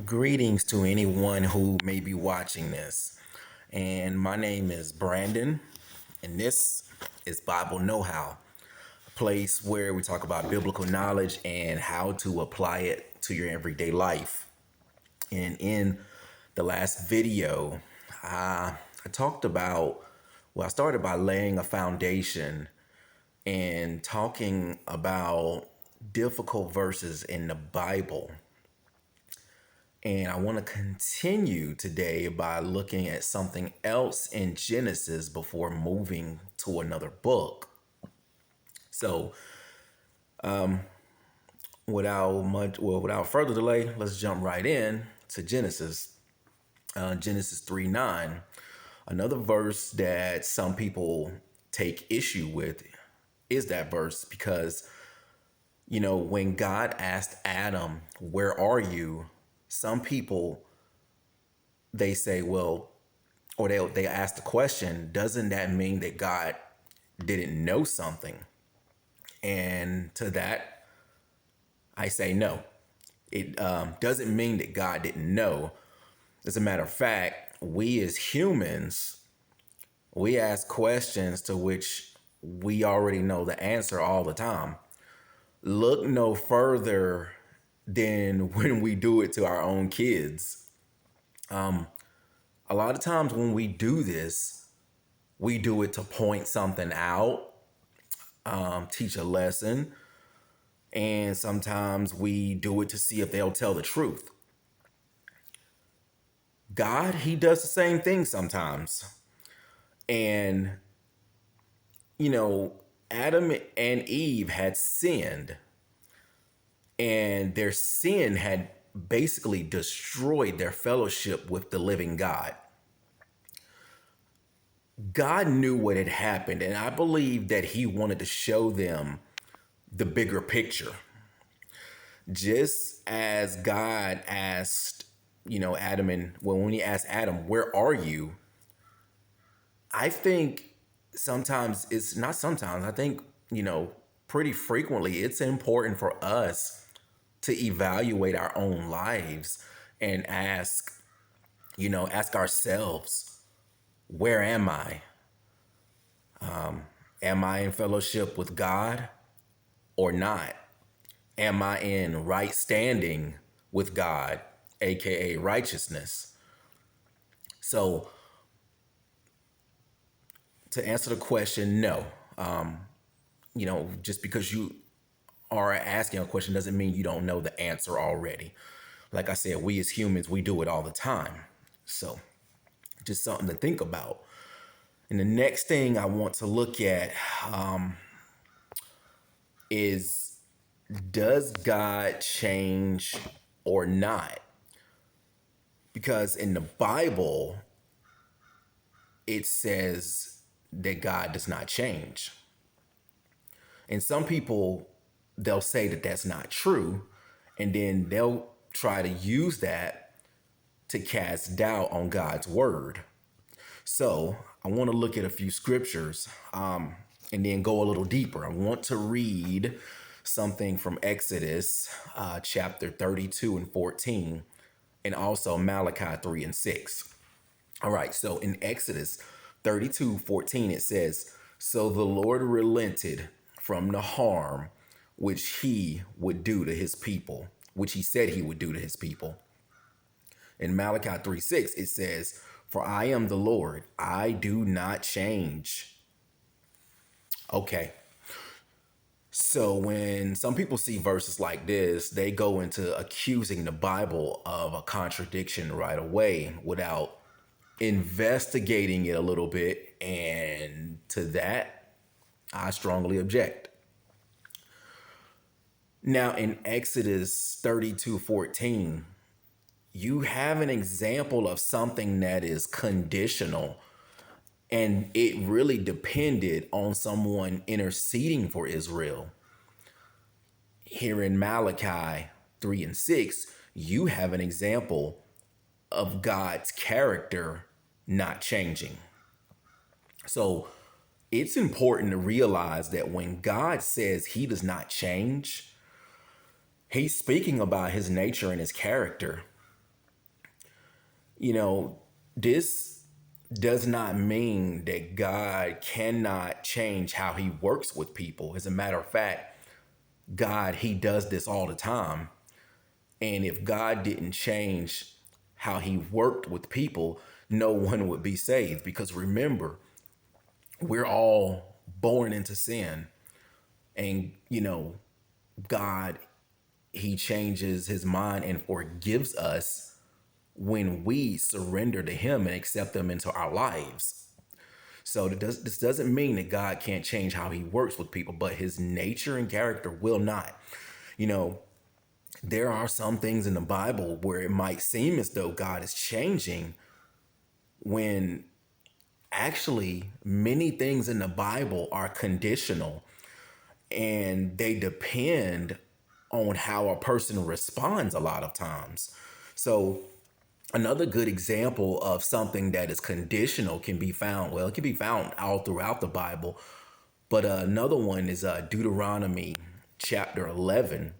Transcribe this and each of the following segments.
Greetings to anyone who may be watching this. And my name is Brandon, and this is Bible Know How, a place where we talk about biblical knowledge and how to apply it to your everyday life. And in the last video, I talked about, I started by laying a foundation and talking about difficult verses in the Bible. And I want to continue today by looking at something else in Genesis before moving to another book. So, without further delay, let's jump right in to Genesis. Genesis 3:9, another verse that some people take issue with is that verse because when God asked Adam, "Where are you?" Some people they say, well, or they ask the question, doesn't that mean that God didn't know something? And to that, I say no. It doesn't mean that God didn't know. As a matter of fact, we as humans, we ask questions to which we already know the answer all the time. Look no further than when we do it to our own kids. A lot of times when we do this, we do it to point something out, teach a lesson, and sometimes we do it to see if they'll tell the truth. God, he does the same thing sometimes. And, you know, Adam and Eve had sinned, and their sin had basically destroyed their fellowship with the living God. God knew what had happened, and I believe that he wanted to show them the bigger picture. Just as God asked, Adam, and when he asked Adam, "Where are you?" I think sometimes it's not sometimes, I think, pretty frequently it's important for us to evaluate our own lives and ask ourselves, where am I? Am I in fellowship with God or not? Am I in right standing with God, aka righteousness? So, to answer the question, no. Just because you are asking a question doesn't mean you don't know the answer already. Like I said, we as humans, we do it all the time. So, just something to think about. And the next thing I want to look at is, does God change or not? Because in the Bible, it says that God does not change. And some people, they'll say that that's not true. And then they'll try to use that to cast doubt on God's word. So I want to look at a few scriptures and then go a little deeper. I want to read something from Exodus chapter 32 and 14, and also Malachi 3 and 6. All right, so in Exodus 32:14, it says, "So the Lord relented from the harm which he would do to his people, which he said he would do to his people." In Malachi 3:6, it says, "For I am the Lord, I do not change." Okay. So when some people see verses like this, they go into accusing the Bible of a contradiction right away without investigating it a little bit. And to that, I strongly object. Now in Exodus 32:14, you have an example of something that is conditional, and it really depended on someone interceding for Israel. Here in Malachi 3 and 6, you have an example of God's character not changing. So it's important to realize that when God says he does not change, he's speaking about his nature and his character. You know, this does not mean that God cannot change how he works with people. As a matter of fact, God, he does this all the time. And if God didn't change how he worked with people, no one would be saved. Because remember, we're all born into sin. And, God, he changes his mind and forgives us when we surrender to him and accept him into our lives. So this doesn't mean that God can't change how he works with people, but his nature and character will not. You know, there are some things in the Bible where it might seem as though God is changing when actually many things in the Bible are conditional and they depend on how a person responds a lot of times. So another good example of something that is conditional can be found, well, it can be found all throughout the Bible, but another one is Deuteronomy chapter 11,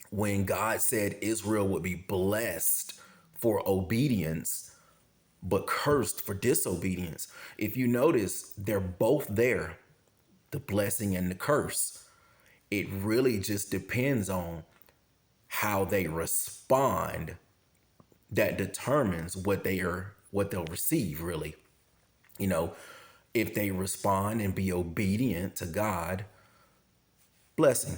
when God said Israel would be blessed for obedience, but cursed for disobedience. If you notice, they're both there, the blessing and the curse. It really just depends on how they respond that determines what they'll receive, really. You know, if they respond and be obedient to God, blessing.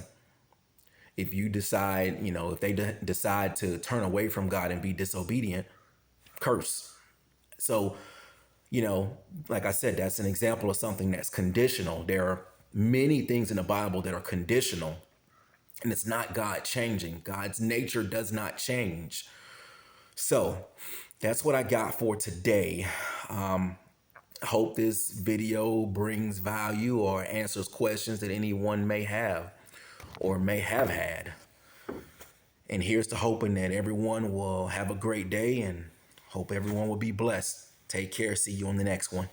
If you decide, if they decide to turn away from God and be disobedient, curse. So, like I said, that's an example of something that's conditional. There are many things in the Bible that are conditional, and it's not God changing. God's nature does not change. So that's what I got for today. Hope this video brings value or answers questions that anyone may have or may have had. And here's to hoping that everyone will have a great day and hope everyone will be blessed. Take care. See you on the next one.